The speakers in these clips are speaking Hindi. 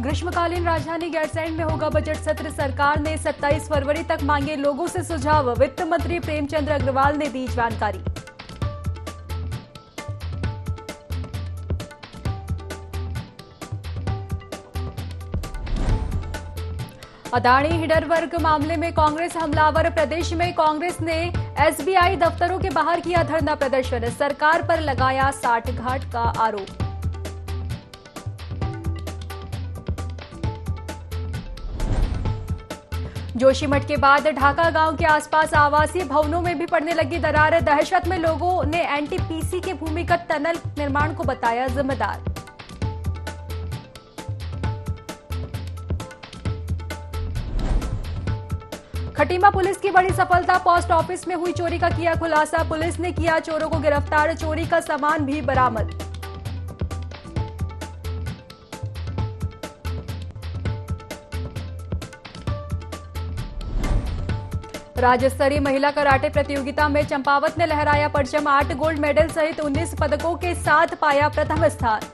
ग्रीष्मकालीन राजधानी गैरसैंण में होगा बजट सत्र। सरकार ने 27 फरवरी तक मांगे लोगों से सुझाव। वित्त मंत्री प्रेमचंद अग्रवाल ने दी जानकारी। अदानी हिंडरबर्ग मामले में कांग्रेस हमलावर। प्रदेश में कांग्रेस ने एसबीआई दफ्तरों के बाहर किया धरना प्रदर्शन। सरकार पर लगाया साठगांठ का आरोप। जोशीमठ के बाद ढाका गांव के आसपास आवासीय भवनों में भी पड़ने लगी दरार। दहशत में लोगों ने एनटीपीसी के भूमिगत टनल निर्माण को बताया जिम्मेदार। खटीमा पुलिस की बड़ी सफलता। पोस्ट ऑफिस में हुई चोरी का किया खुलासा। पुलिस ने किया चोरों को गिरफ्तार। चोरी का सामान भी बरामद। राज्य स्तरीय महिला कराटे प्रतियोगिता में चंपावत ने लहराया परचम। 8 गोल्ड मेडल सहित 19 पदकों के साथ पाया प्रथम स्थान।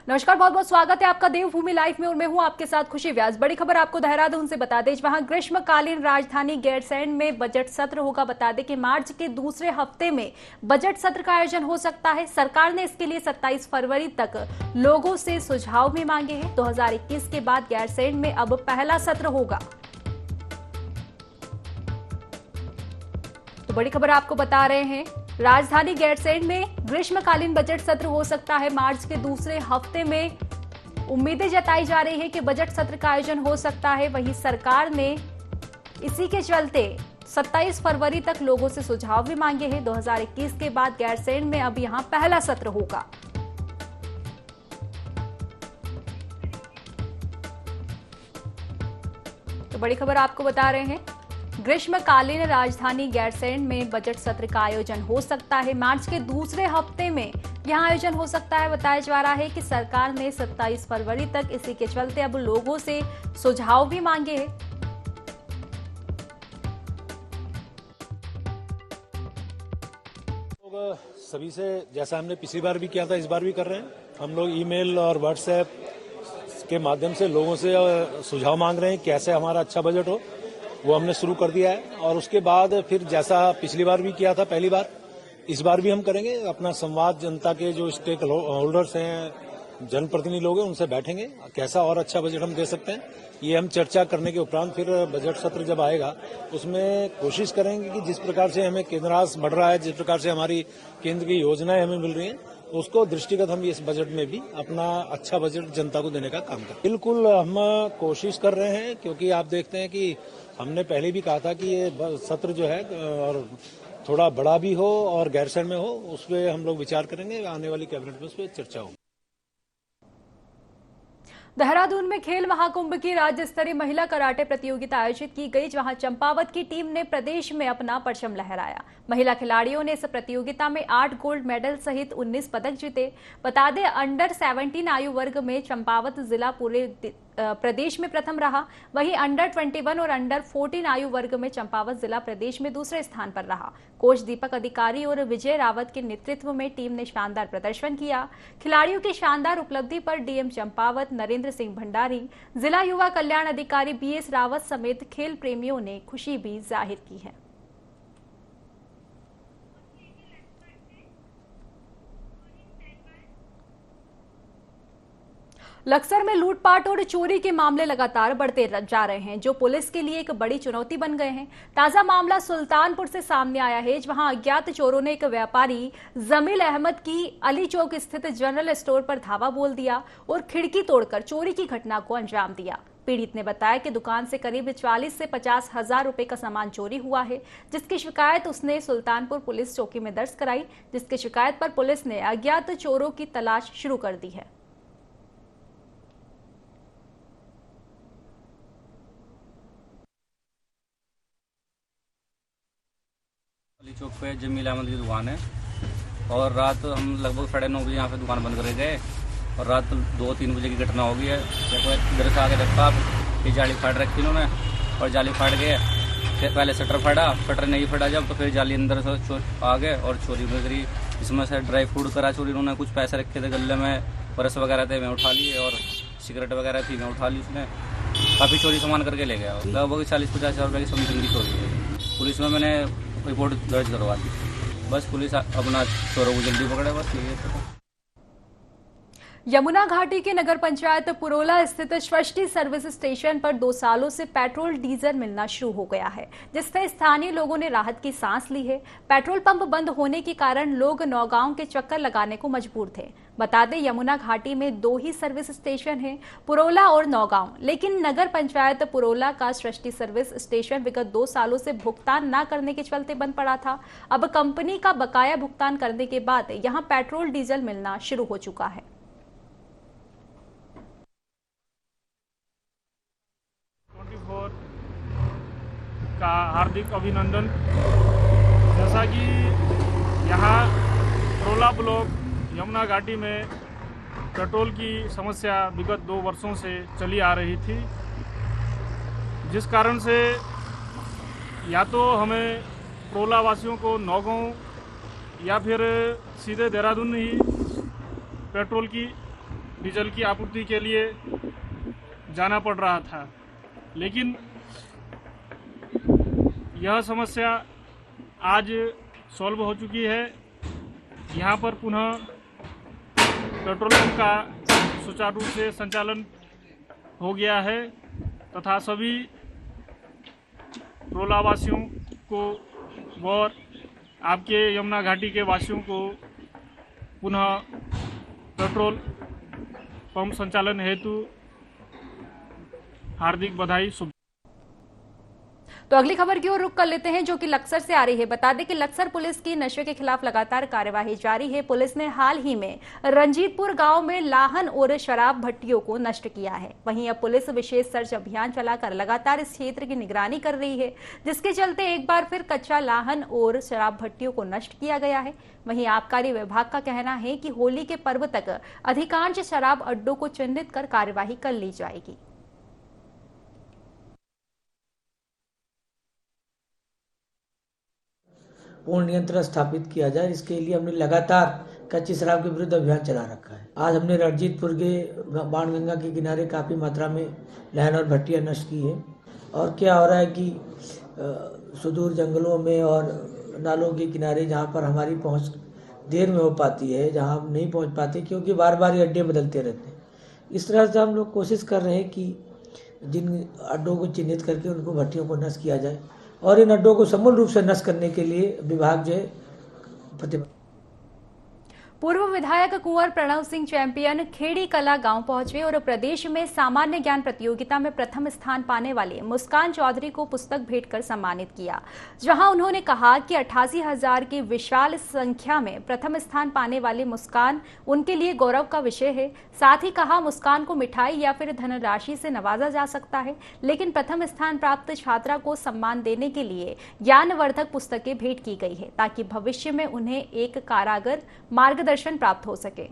नमस्कार, बहुत बहुत स्वागत है आपका देवभूमि लाइव में और मैं हूं आपके साथ खुशी व्यास। बड़ी खबर आपको देहरादून से बता दें, वहां ग्रीष्मकालीन राजधानी गैरसैंण में बजट सत्र होगा। बता दें कि मार्च के दूसरे हफ्ते में बजट सत्र का आयोजन हो सकता है। सरकार ने इसके लिए 27 फरवरी तक लोगों से सुझाव भी मांगे हैं। 2021 के बाद गैरसैंण में अब पहला सत्र होगा। तो बड़ी खबर आपको बता रहे हैं, राजधानी गैरसैंण में ग्रीष्मकालीन बजट सत्र हो सकता है मार्च के दूसरे हफ्ते में। उम्मीदें जताई जा रही है कि बजट सत्र का आयोजन हो सकता है। वहीं सरकार ने इसी के चलते 27 फरवरी तक लोगों से सुझाव भी मांगे हैं। 2021 के बाद गैरसैंण में अब यहां पहला सत्र होगा। तो बड़ी खबर आपको बता रहे हैं, ग्रीष्मकालीन राजधानी गैरसैंण में बजट सत्र का आयोजन हो सकता है मार्च के दूसरे हफ्ते में। यहां आयोजन हो सकता है। बताया जा रहा है कि सरकार ने 27 फरवरी तक इसी के चलते अब लोगों से सुझाव भी मांगे हैं। सभी से जैसा हमने पिछली बार भी किया था, इस बार भी कर रहे हैं। हम लोग ईमेल और व्हाट्सएप के माध्यम से लोगों से सुझाव मांग रहे हैं कैसे हमारा अच्छा बजट हो। वो हमने शुरू कर दिया है और उसके बाद फिर जैसा पिछली बार भी किया था, पहली बार, इस बार भी हम करेंगे। अपना संवाद जनता के जो स्टेक होल्डर्स हैं, जनप्रतिनिधि लोग हैं, उनसे बैठेंगे कैसा और अच्छा बजट हम दे सकते हैं। ये हम चर्चा करने के उपरांत फिर बजट सत्र जब आएगा उसमें कोशिश करेंगे कि जिस प्रकार से हमें केंद्र राज बढ़ रहा है, जिस प्रकार से हमारी केंद्र की योजनाएं हमें मिल रही हैं, उसको दृष्टिगत हम इस बजट में भी अपना अच्छा बजट जनता को देने का काम करें। बिल्कुल हम कोशिश कर रहे हैं, क्योंकि आप देखते हैं कि हमने पहले भी कहा था कि ये सत्र जो है और थोड़ा बड़ा भी हो और गैरसैंण में हो, उस पर हम लोग विचार करेंगे। आने वाली कैबिनेट में उस पर चर्चा होगी। देहरादून में खेल महाकुंभ की राज्य स्तरीय महिला कराटे प्रतियोगिता आयोजित की गई, जहां चंपावत की टीम ने प्रदेश में अपना परचम लहराया। महिला खिलाड़ियों ने इस प्रतियोगिता में 8 गोल्ड मेडल सहित 19 पदक जीते। बता दें, अंडर 17 आयु वर्ग में चंपावत जिला पूरे प्रदेश में प्रथम रहा। वहीं अंडर 21 और अंडर 14 आयु वर्ग में चंपावत जिला प्रदेश में दूसरे स्थान पर रहा। कोच दीपक अधिकारी और विजय रावत के नेतृत्व में टीम ने शानदार प्रदर्शन किया। खिलाड़ियों की शानदार उपलब्धि पर डीएम चंपावत नरेंद्र सिंह भंडारी, जिला युवा कल्याण अधिकारी बीएस रावत समेत खेल प्रेमियों ने खुशी भी जाहिर की है। लक्सर में लूटपाट और चोरी के मामले लगातार बढ़ते जा रहे हैं, जो पुलिस के लिए एक बड़ी चुनौती बन गए हैं। ताजा मामला सुल्तानपुर से सामने आया है, जहां अज्ञात चोरों ने एक व्यापारी जमील अहमद की अली चौक स्थित जनरल स्टोर पर धावा बोल दिया और खिड़की तोड़कर चोरी की घटना को अंजाम दिया। पीड़ित ने बताया कि दुकान से करीब 40 से 50 हजार रुपए का सामान चोरी हुआ है, जिसकी शिकायत उसने सुल्तानपुर पुलिस चौकी में दर्ज कराई, जिसकी शिकायत पर पुलिस ने अज्ञात चोरों की तलाश शुरू कर दी है। अली चौक पे जमील अहमद की दुकान है और रात हम लगभग 9:30 बजे यहाँ पे दुकान बंद कर गए और रात 2-3 बजे की घटना हो गई है। देखो इधर से आके देखा, ये जाली फाड़ रखी इन्होंने और जाली फाड़ के पहले शटर फटा, शटर नहीं फटा जब, तो फिर जाली अंदर से आ गए और चोरी में करी। इसमें से ड्राई फ्रूट करा चोरी, उन्होंने कुछ पैसे रखे थे गले में, पर्स वगैरह थे मैं उठा लिए, और सिगरेट वगैरह थी मैं उठा ली। उसने काफ़ी चोरी सामान करके ले गया, लगभग 40-50 हज़ार रुपये की समथिंग की चोरी है। पुलिस में मैंने रिपोर्ट दर्ज करवा दी, बस पुलिस अपना चोरों को जल्दी पकड़े, बस ये। यमुना घाटी के नगर पंचायत पुरोला स्थित स्वस्ति सर्विस स्टेशन पर 2 सालों से पेट्रोल डीजल मिलना शुरू हो गया है, जिससे स्थानीय लोगों ने राहत की सांस ली है। पेट्रोल पंप बंद होने के कारण लोग नौगांव के चक्कर लगाने को मजबूर थे। बता दें, यमुना घाटी में 2 ही सर्विस स्टेशन हैं, पुरोला और नौगांव, लेकिन नगर पंचायत पुरोला का स्वस्ति सर्विस स्टेशन विगत 2 सालों से भुगतान न करने के चलते बंद पड़ा था। अब कंपनी का बकाया भुगतान करने के बाद यहां पेट्रोल डीजल मिलना शुरू हो चुका है। 24 का हार्दिक अभिनंदन। जैसा कि यहाँ पुरोला ब्लॉक यमुना घाटी में पेट्रोल की समस्या विगत 2 वर्षों से चली आ रही थी, जिस कारण से या तो हमें पुरोला वासियों को नौगांव या फिर सीधे देहरादून ही पेट्रोल की डीजल की आपूर्ति के लिए जाना पड़ रहा था। लेकिन यह समस्या आज सॉल्व हो चुकी है। यहाँ पर पुनः पेट्रोल पंप का सुचारू रूप से संचालन हो गया है तथा सभी पुरोला वासियों को और आपके यमुना घाटी के वासियों को पुनः पेट्रोल पंप संचालन हेतु हार्दिक बधाई। शुभ। तो अगली खबर की ओर रुख कर लेते हैं, जो कि लक्सर से आ रही है। बता दें कि लक्सर पुलिस की नशे के खिलाफ लगातार कार्यवाही जारी है। पुलिस ने हाल ही में रंजीतपुर गांव में लाहन और शराब भट्टियों को नष्ट किया है। वहीं अब पुलिस विशेष सर्च अभियान चलाकर लगातार इस क्षेत्र की निगरानी कर रही है, जिसके चलते एक बार फिर कच्चा लाहन और शराब भट्टियों को नष्ट किया गया है। वहीं आबकारी विभाग का कहना है कि होली के पर्व तक अधिकांश शराब अड्डों को चिन्हित कर कार्यवाही कर ली जाएगी। पूर्ण नियंत्रण स्थापित किया जाए, इसके लिए हमने लगातार कच्ची शराब के विरुद्ध अभियान चला रखा है। आज हमने रणजीतपुर के बाणगंगा के किनारे काफ़ी मात्रा में लहन और भट्टियाँ नष्ट की है। और क्या हो रहा है कि सुदूर जंगलों में और नालों के किनारे जहाँ पर हमारी पहुँच देर में हो पाती है, जहाँ हम नहीं पहुँच पाते क्योंकि बार बार ये अड्डे बदलते रहते हैं, इस तरह से हम लोग कोशिश कर रहे हैं कि जिन अड्डों को चिन्हित करके उनको भट्टियों को नष्ट किया जाए और इन अड्डों को समूल रूप से नष्ट करने के लिए विभाग जो है प्रतिबद्ध। पूर्व विधायक कुंवर प्रणव सिंह चैंपियन खेड़ी कला गांव पहुंचे और प्रदेश में सामान्य ज्ञान प्रतियोगिता में प्रथम स्थान पाने वाले मुस्कान चौधरी को पुस्तक भेंट कर सम्मानित किया, जहां उन्होंने कहा कि 88,000 की विशाल संख्या में प्रथम स्थान पाने वाली मुस्कान उनके लिए गौरव का विषय है। साथ ही कहा, मुस्कान को मिठाई या फिर धनराशि से नवाजा जा सकता है, लेकिन प्रथम स्थान प्राप्त छात्रा को सम्मान देने के लिए ज्ञानवर्धक पुस्तकें भेंट की गई है, ताकि भविष्य में उन्हें एक कारागर मार्गदर्शन प्राप्त हो सके।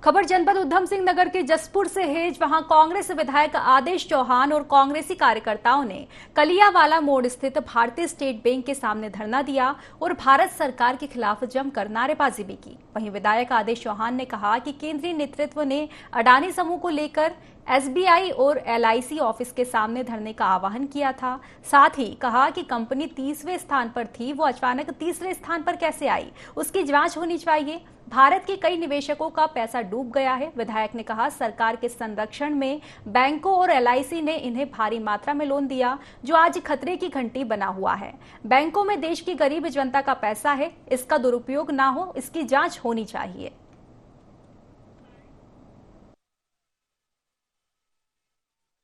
खबर जनपद उधम सिंह नगर के जसपुर से है, जहां कांग्रेस विधायक आदेश चौहान और कांग्रेसी कार्यकर्ताओं ने कलियावाला मोड़ स्थित भारतीय स्टेट बैंक के सामने धरना दिया और भारत सरकार के खिलाफ जमकर नारेबाजी भी की। वहीं विधायक आदेश चौहान ने कहा कि केंद्रीय नेतृत्व ने अडानी समूह को लेकर SBI और LIC ऑफिस के सामने धरने का आह्वान किया था। साथ ही कहा कि कंपनी 30वें स्थान पर थी, वो अचानक तीसरे स्थान पर कैसे आई, उसकी जांच होनी चाहिए। भारत के कई निवेशकों का पैसा डूब गया है। विधायक ने कहा, सरकार के संरक्षण में बैंकों और LIC ने इन्हें भारी मात्रा में लोन दिया, जो आज खतरे की घंटी बना हुआ है। बैंकों में देश की गरीब जनता का पैसा है, इसका दुरुपयोग ना हो, इसकी जांच होनी चाहिए।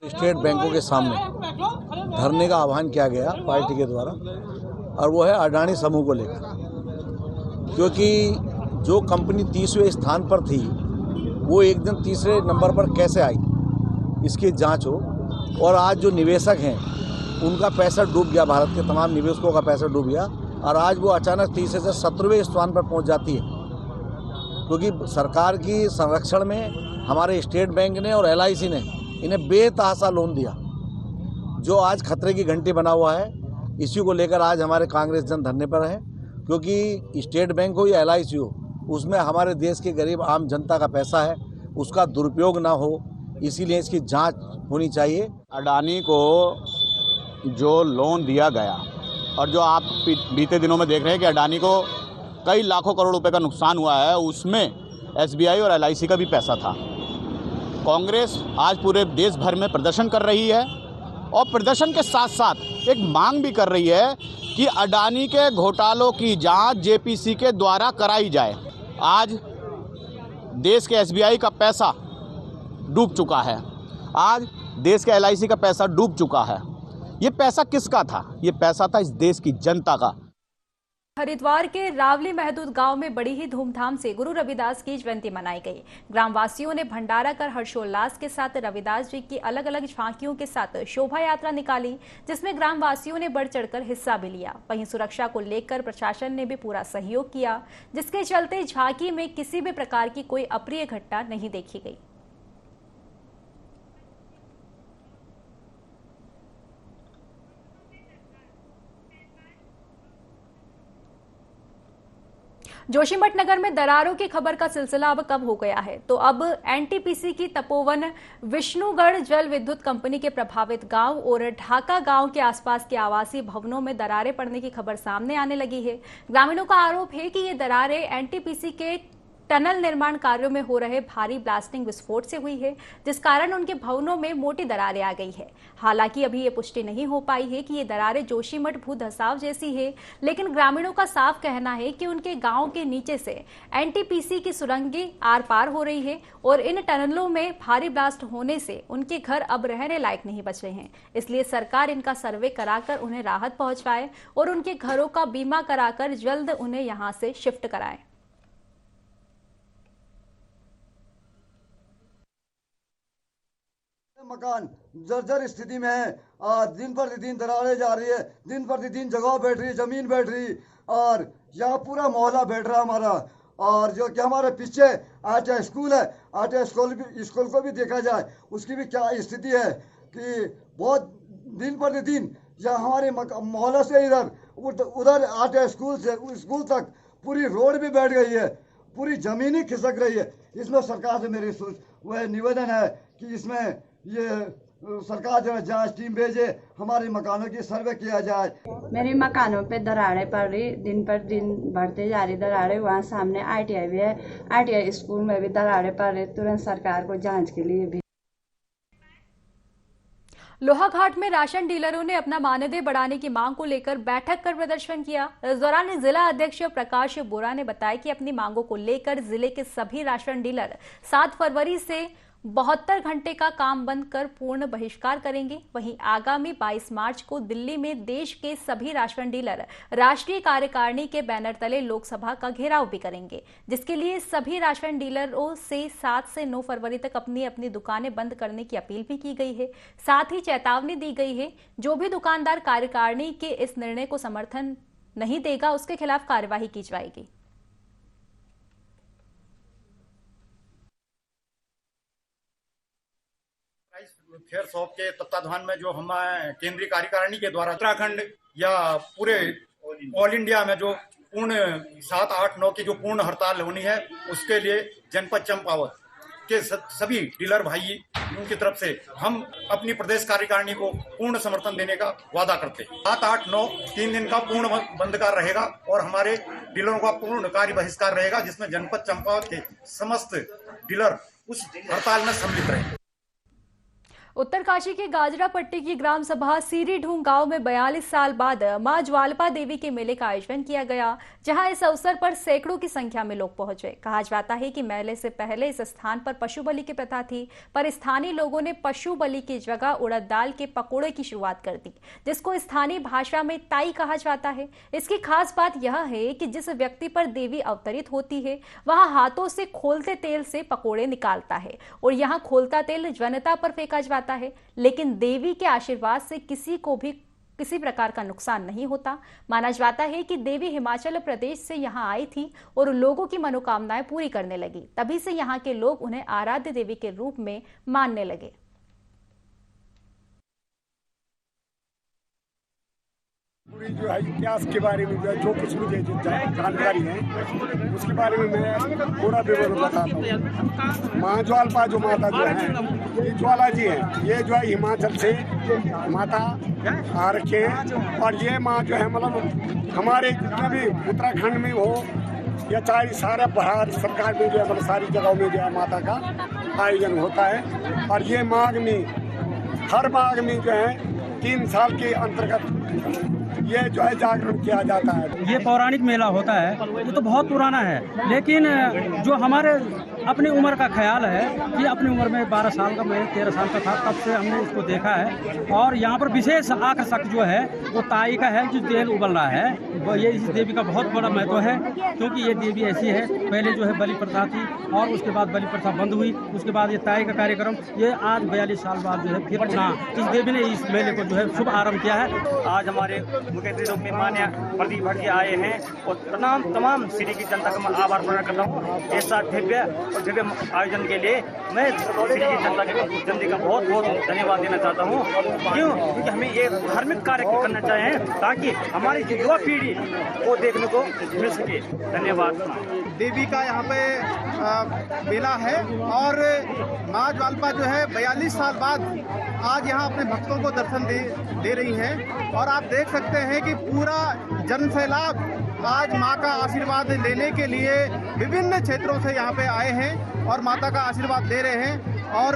स्टेट बैंकों के सामने धरने का आह्वान किया गया पार्टी के द्वारा, और वो है अडानी समूह को लेकर, क्योंकि जो कंपनी 30वें स्थान पर थी वो एक दिन तीसरे नंबर पर कैसे आई, इसकी जांच हो। और आज जो निवेशक हैं उनका पैसा डूब गया, भारत के तमाम निवेशकों का पैसा डूब गया, और आज वो अचानक तीसरे से 17वें स्थान पर पहुंच जाती है, क्योंकि सरकार की संरक्षण में हमारे स्टेट बैंक ने और LIC ने इन्हें बेतहाशा लोन दिया, जो आज खतरे की घंटी बना हुआ है। इसी को लेकर आज हमारे कांग्रेस जन धरने पर है, क्योंकि स्टेट बैंक हो या LIC हो, उसमें हमारे देश के गरीब आम जनता का पैसा है, उसका दुरुपयोग ना हो, इसीलिए इसकी जांच होनी चाहिए। अडानी को जो लोन दिया गया और जो आप बीते दिनों में देख रहे हैं कि अडानी को कई लाखों करोड़ रुपए का नुकसान हुआ है, उसमें SBI और LIC का भी पैसा था। कांग्रेस आज पूरे देश भर में प्रदर्शन कर रही है और प्रदर्शन के साथ साथ एक मांग भी कर रही है कि अडानी के घोटालों की जांच JPC के द्वारा कराई जाए। आज देश के SBI का पैसा डूब चुका है, आज देश के LIC का पैसा डूब चुका है। ये पैसा किसका था? ये पैसा था इस देश की जनता का। हरिद्वार के रावली महदूद गांव में बड़ी ही धूमधाम से गुरु रविदास की जयंती मनाई गई। ग्रामवासियों ने भंडारा कर हर्षोल्लास के साथ रविदास जी की अलग अलग झांकियों के साथ शोभा यात्रा निकाली, जिसमें ग्रामवासियों ने बढ़ चढ़कर हिस्सा भी लिया। वहीं सुरक्षा को लेकर प्रशासन ने भी पूरा सहयोग किया, जिसके चलते झांकी में किसी भी प्रकार की कोई अप्रिय घटना नहीं देखी गई। जोशीमठ नगर में दरारों की खबर का सिलसिला अब कब हो गया है, तो अब NTPC की तपोवन विष्णुगढ़ जल विद्युत कंपनी के प्रभावित गांव और ढाका गांव के आसपास के आवासीय भवनों में दरारें पड़ने की खबर सामने आने लगी है। ग्रामीणों का आरोप है कि ये दरारें NTPC के टनल निर्माण कार्यों में हो रहे भारी ब्लास्टिंग विस्फोट से हुई है, जिस कारण उनके भवनों में मोटी दरारें आ गई है। हालांकि अभी ये पुष्टि नहीं हो पाई है कि ये दरारें जोशीमठ भू धसाव जैसी है, लेकिन ग्रामीणों का साफ कहना है कि उनके गांव के नीचे से NTPC की सुरंगें आर पार हो रही है और इन टनलों में भारी ब्लास्ट होने से उनके घर अब रहने लायक नहीं बचे हैं। इसलिए सरकार इनका सर्वे कराकर उन्हें राहत पहुंचाए और उनके घरों का बीमा कराकर जल्द उन्हें यहां से शिफ्ट कराए। मकान जर्जर स्थिति में है और दिन प्रतिदिन दरारें जा रही है, दिन प्रतिदिन जगह बैठ रही, जमीन बैठ रही और यहाँ पूरा मोहल्ला बैठ रहा हमारा। और जो कि हमारे पीछे आटा स्कूल है, आटा स्कूल को भी देखा जाए, उसकी भी क्या स्थिति है कि बहुत दिन प्रतिदिन यहाँ हमारे मोहल्ला से उधर आटा स्कूल से स्कूल तक पूरी रोड भी बैठ गई है, पूरी जमीन ही खिसक रही है। इसमें सरकार से मेरी वह निवेदन है कि इसमें ये सरकार जो है जांच टीम भेजे, हमारे मकानों की सर्वे किया जाए। मेरे मकानों पे दरारें पड़ रही, दिन पर दिन बढ़ते जा रही दरारें। वहाँ सामने ITI भी है, ITI स्कूल में भी दरारें पड़ रही, तुरंत सरकार को जांच के लिए भी। लोहाघाट में राशन डीलरों ने अपना मानदेय बढ़ाने की मांग को लेकर बैठक कर प्रदर्शन किया। इस दौरान जिला अध्यक्ष प्रकाश बोरा ने बताया कि अपनी मांगों को लेकर जिले के सभी राशन डीलर 7 फरवरी से 72 घंटे का काम बंद कर पूर्ण बहिष्कार करेंगे। वहीं आगामी 22 मार्च को दिल्ली में देश के सभी राशन डीलर राष्ट्रीय कार्यकारिणी के बैनर तले लोकसभा का घेराव भी करेंगे, जिसके लिए सभी राशन डीलरों से 7 से 9 फरवरी तक अपनी अपनी दुकानें बंद करने की अपील भी की गई है। साथ ही चेतावनी दी गई है, जो भी दुकानदार कार्यकारिणी के इस निर्णय को समर्थन नहीं देगा उसके खिलाफ कार्यवाही की जाएगी। फेयर शॉप के तत्वाधान में जो हम केंद्रीय कार्यकारिणी के द्वारा उत्तराखंड या पूरे ऑल इंडिया में जो पूर्ण 7, 8, 9 की जो पूर्ण हड़ताल होनी है, उसके लिए जनपद चंपावत के सभी डीलर भाई उनकी तरफ से हम अपनी प्रदेश कार्यकारिणी को पूर्ण समर्थन देने का वादा करते हैं। 7, 8, 9 3 दिन का पूर्ण बंदकार रहेगा और हमारे डीलरों का पूर्ण कार्य बहिष्कार रहेगा, जिसमें जनपद चंपावत के समस्त डीलर उस हड़ताल में सम्मिलित रहेंगे। उत्तरकाशी के गाजरापट्टी की ग्राम सभा सीरीढूंग गांव में 42 साल बाद मां ज्वालपा देवी के मेले का आयोजन किया गया, जहां इस अवसर पर सैकड़ों की संख्या में लोग पहुंचे। कहा जाता है कि मेले से पहले इस स्थान पर पशु बलि की प्रथा थी, पर स्थानीय लोगों ने पशु बलि की जगह उड़द दाल के पकोड़े की शुरुआत कर दी, जिसको स्थानीय भाषा में ताई कहा जाता है। इसकी खास बात यह है कि जिस व्यक्ति पर देवी अवतरित होती है वहां हाथों से खोलते तेल से पकोड़े निकालता है और यहाँ खोलता तेल जनता पर फेंका जाता है, लेकिन देवी के आशीर्वाद से किसी को भी किसी प्रकार का नुकसान नहीं होता। माना जाता है कि देवी हिमाचल प्रदेश से यहाँ आई थी और लोगों की मनोकामनाएं पूरी करने लगी, तभी से यहाँ के लोग उन्हें आराध्य देवी के रूप में मानने लगे। जो है इतिहास के बारे में जो कुछ मुझे जानकारी है उसके बारे में मैं पूरा विवरण बताता हूँ। माँ ज्वालपा जो माता जो है ये ज्वाला जी है, ये जो है हिमाचल से माता आ रखे हैं। और ये माँ जो है मतलब हमारे जितने भी उत्तराखंड में हो या चाहे सारे बिहार सरकार में जो है मतलब सारी जगहों में जो है माता का आयोजन होता है। और ये माघ में हर माघ में जो है 3 साल के अंतर्गत ये जो है जागरण किया जाता है। ये पौराणिक मेला होता है, ये तो बहुत पुराना है, लेकिन जो हमारे अपनी उम्र का ख्याल है कि अपनी उम्र में 12 साल का, मैं 13 साल का था, तब से हमने इसको देखा है। और यहाँ पर विशेष आकर्षक जो है वो ताई का है, जो तेल उबल रहा है। ये इस देवी का बहुत बड़ा महत्व है, क्योंकि ये देवी ऐसी है, पहले जो है बलि प्रथा थी और उसके बाद बलि प्रथा बंद हुई, उसके बाद ये ताई का कार्यक्रम ये आज 42 साल बाद जो है फिर पुनः इस देवी ने इस मेले को जो है शुभ आरम्भ किया है। आज हमारे मुख्य अतिथि रूप में माननीय प्रदीप भट्ट जी आए हैं और तमाम सिटी की जनता का मैं आभार प्रकट करता हूँ। ऐसा दिव्य और दिव्य आयोजन के लिए मैं सिटी की जनता का बहुत बहुत धन्यवाद देना चाहता हूँ। क्यों? क्योंकि हमें ये धार्मिक कार्य करना चाहिए ताकि हमारी युवा पीढ़ी को देखने को मिल सके। धन्यवाद। देवी का यहाँ पे मेला है और माँ ज्वालपा जो है 42 साल बाद आज यहाँ अपने भक्तों को दर्शन दे रही हैं। और आप देख सकते हैं कि पूरा जन सैलाब आज माँ का आशीर्वाद लेने के लिए विभिन्न क्षेत्रों से यहाँ पे आए हैं और माता का आशीर्वाद दे रहे हैं। और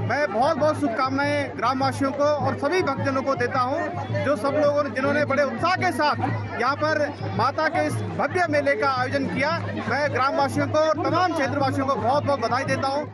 मैं बहुत बहुत शुभकामनाएं ग्रामवासियों को और सभी भक्तजनों को देता हूं, जो सब लोगों ने जिन्होंने बड़े उत्साह के साथ यहाँ पर माता के इस भव्य मेले का आयोजन किया। मैं ग्रामवासियों को और तमाम क्षेत्रवासियों को बहुत बहुत बधाई देता हूं।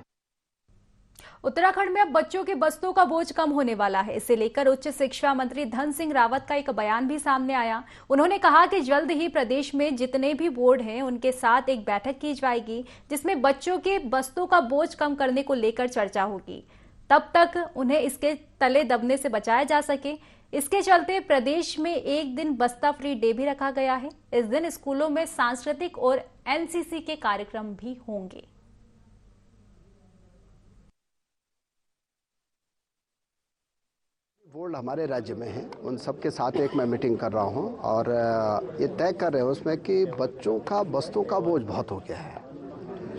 उत्तराखंड में अब बच्चों के बस्तों का बोझ कम होने वाला है। इसे लेकर उच्च शिक्षा मंत्री धन सिंह रावत का एक बयान भी सामने आया। उन्होंने कहा कि जल्द ही प्रदेश में जितने भी बोर्ड हैं उनके साथ एक बैठक की जाएगी, जिसमें बच्चों के बस्तों का बोझ कम करने को लेकर चर्चा होगी, तब तक उन्हें इसके तले दबने से बचाया जा सके। इसके चलते प्रदेश में एक दिन बस्ता फ्री डे भी रखा गया है। इस दिन स्कूलों में सांस्कृतिक और एनसीसी के कार्यक्रम भी होंगे। बोर्ड हमारे राज्य में हैं, उन सबके साथ एक मैं मीटिंग कर रहा हूं और ये तय कर रहे हैं उसमें कि बच्चों का बस्तों का बोझ बहुत हो गया है।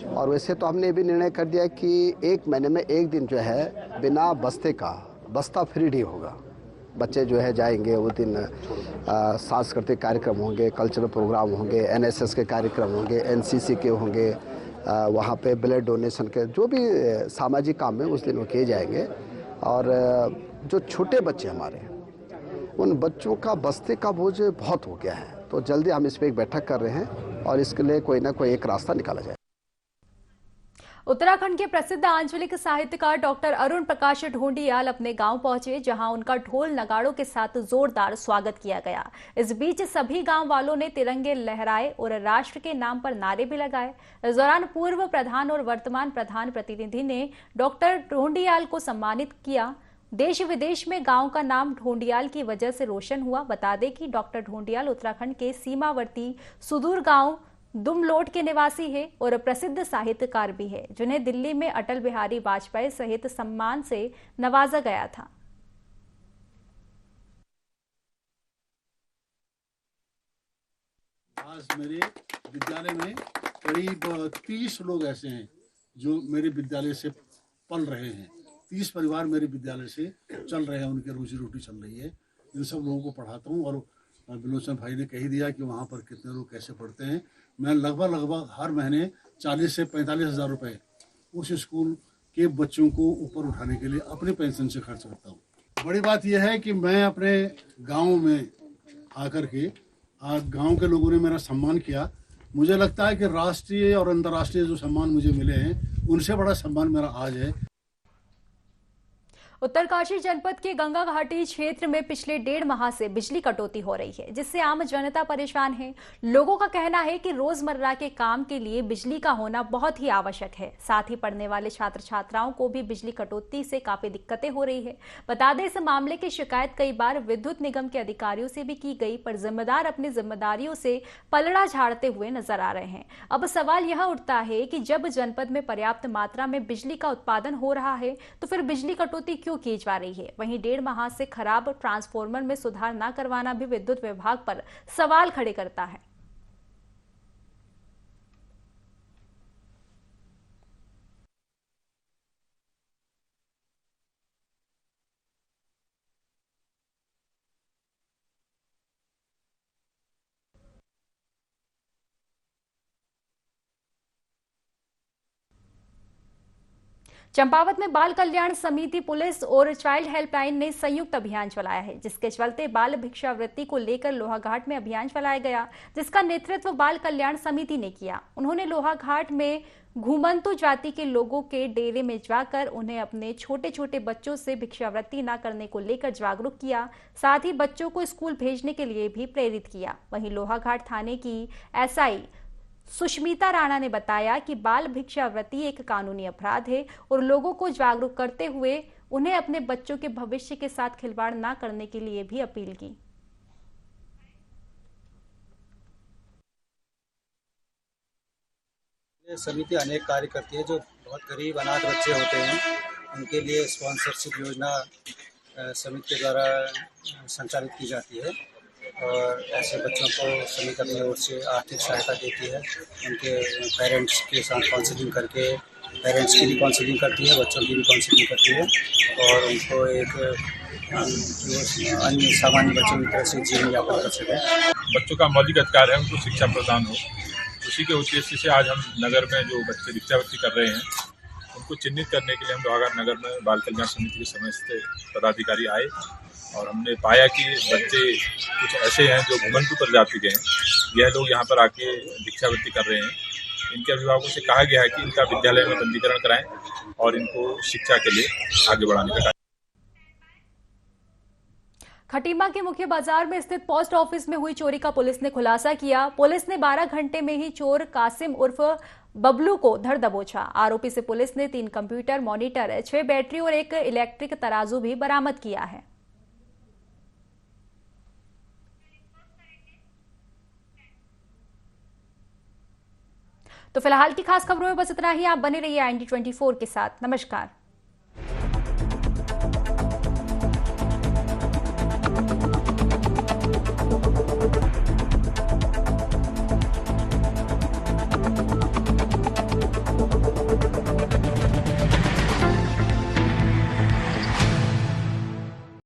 और वैसे तो हमने भी निर्णय कर दिया कि 1 महीने में एक दिन जो है बिना बस्ते का बस्ता फ्री डे होगा। बच्चे जो है जाएंगे, वो दिन सांस्कृतिक कार्यक्रम होंगे, कल्चरल प्रोग्राम होंगे, एनएसएस के कार्यक्रम होंगे, एनसीसी के होंगे, वहाँ पे ब्लड डोनेशन के जो भी सामाजिक काम है उस दिन वो किए जाएंगे। और जो छोटे बच्चे हमारे हैं उन बच्चों का बस्ते का बोझ बहुत हो गया है, तो जल्दी हम इस पर एक बैठक कर रहे हैं और इसके लिए कोई ना कोई एक रास्ता निकाला जाए। उत्तराखंड के प्रसिद्ध आंचलिक साहित्यकार डॉक्टर अरुण प्रकाश ढोंडियाल अपने गांव पहुंचे, जहां उनका ढोल नगाड़ों के साथ जोरदार स्वागत किया गया। इस बीच सभी गांव वालों ने तिरंगे लहराए और राष्ट्र के नाम पर नारे भी लगाए। इस दौरान पूर्व प्रधान और वर्तमान प्रधान प्रतिनिधि ने डॉक्टर ढोंडियाल को सम्मानित किया। देश विदेश में गांव का नाम ढोंडियाल की वजह से रोशन हुआ। बता दें कि डॉक्टर ढोंडियाल उत्तराखंड के सीमावर्ती सुदूर गांव दुमलोट के निवासी है और प्रसिद्ध साहित्यकार भी है, जिन्हें दिल्ली में अटल बिहारी वाजपेयी सहित सम्मान से नवाजा गया था। आज मेरे विद्यालय में करीब 30 लोग ऐसे हैं जो मेरे विद्यालय से पल रहे हैं। 30 परिवार मेरे विद्यालय से चल रहे हैं, उनकी रोजी रोटी चल रही है। इन सब लोगों को पढ़ाता हूँ और बिलोचन भाई ने कही दिया कि वहाँ पर कितने लोग कैसे पढ़ते हैं। मैं लगभग हर महीने 40 से 45 हज़ार रुपये उस स्कूल के बच्चों को ऊपर उठाने के लिए अपने पेंशन से खर्च करता हूँ। बड़ी बात यह है कि मैं अपने गांव में आकर के आज गांव के लोगों ने मेरा सम्मान किया। मुझे लगता है कि राष्ट्रीय और अंतर्राष्ट्रीय जो सम्मान मुझे मिले हैं उनसे बड़ा सम्मान मेरा आज है। उत्तरकाशी जनपद के गंगा घाटी क्षेत्र में पिछले 1.5 माह से बिजली कटौती हो रही है, जिससे आम जनता परेशान है। लोगों का कहना है कि रोजमर्रा के काम के लिए बिजली का होना बहुत ही आवश्यक है। साथ ही पढ़ने वाले छात्र छात्राओं को भी बिजली कटौती से काफी दिक्कतें हो रही है। बता दें, इस मामले की शिकायत कई बार विद्युत निगम के अधिकारियों से भी की गई, पर जिम्मेदार अपनी जिम्मेदारियों से पलड़ा झाड़ते हुए नजर आ रहे हैं। अब सवाल यह उठता है कि जब जनपद में पर्याप्त मात्रा में बिजली का उत्पादन हो रहा है, तो फिर बिजली कटौती क्यों की जा रही है। वहीं 1.5 माह से खराब ट्रांसफार्मर में सुधार न करवाना भी विद्युत विभाग पर सवाल खड़े करता है। चंपावत में बाल कल्याण समिति, पुलिस और चाइल्ड हेल्पलाइन ने संयुक्त अभियान चलाया है, जिसके चलते बाल भिक्षावृत्ति को लेकर लोहाघाट में अभियान चलाया गया, जिसका नेतृत्व बाल कल्याण समिति ने किया। उन्होंने लोहाघाट में घुमंतु जाति के लोगों के डेरे में जाकर उन्हें अपने छोटे छोटे बच्चों से भिक्षावृत्ति न करने को लेकर जागरूक किया। साथ ही बच्चों को स्कूल भेजने के लिए भी प्रेरित किया। वहीं लोहाघाट थाने की एसआई सुष्मिता राणा ने बताया कि बाल भिक्षावृत्ति एक कानूनी अपराध है और लोगों को जागरूक करते हुए उन्हें अपने बच्चों के भविष्य के साथ खिलवाड़ न करने के लिए भी अपील की। समिति अनेक कार्य करती है। जो बहुत गरीब अनाथ बच्चे होते हैं, उनके लिए स्पॉन्सरशिप योजना समिति के द्वारा संचालित की जाती है और ऐसे बच्चों को समिति अपनी ओर से आर्थिक सहायता देती है। उनके पेरेंट्स के साथ काउंसलिंग करके, पेरेंट्स की भी काउंसलिंग करती है, बच्चों की भी काउंसलिंग करती है और उनको एक अन्य सामान्य बच्चों की तरह से जीवन यापन कर सकें। बच्चों का मौलिक अधिकार है, उनको शिक्षा प्रदान हो। उसी के उद्देश्य से आज हम नगर में जो बच्चे भिक्षावृत्ति कर रहे हैं, उनको चिन्हित करने के लिए हम लोहाघाट नगर में बाल कल्याण समिति के समस्त पदाधिकारी आए और हमने पाया कि बच्चे कुछ ऐसे हैं जो घुमंतु प्रजाति के हैं। यह लोग यहाँ पर आके भिक्षावृत्ति कर रहे हैं। इनके अभिभावकों से कहा गया है कि इनका विद्यालय में पंजीकरण कराएं और इनको शिक्षा के लिए आगे बढ़ाने का। खटीमा के मुख्य बाजार में स्थित पोस्ट ऑफिस में हुई चोरी का पुलिस ने खुलासा किया। पुलिस ने 12 घंटे में ही चोर कासिम उर्फ बबलू को धर दबोचा। आरोपी से पुलिस ने 3 कंप्यूटर मॉनिटर, 6 बैटरी और एक इलेक्ट्रिक तराजू भी बरामद किया है। तो फिलहाल की खास खबरों में बस इतना ही। आप बने रहिए IND24 के साथ। नमस्कार।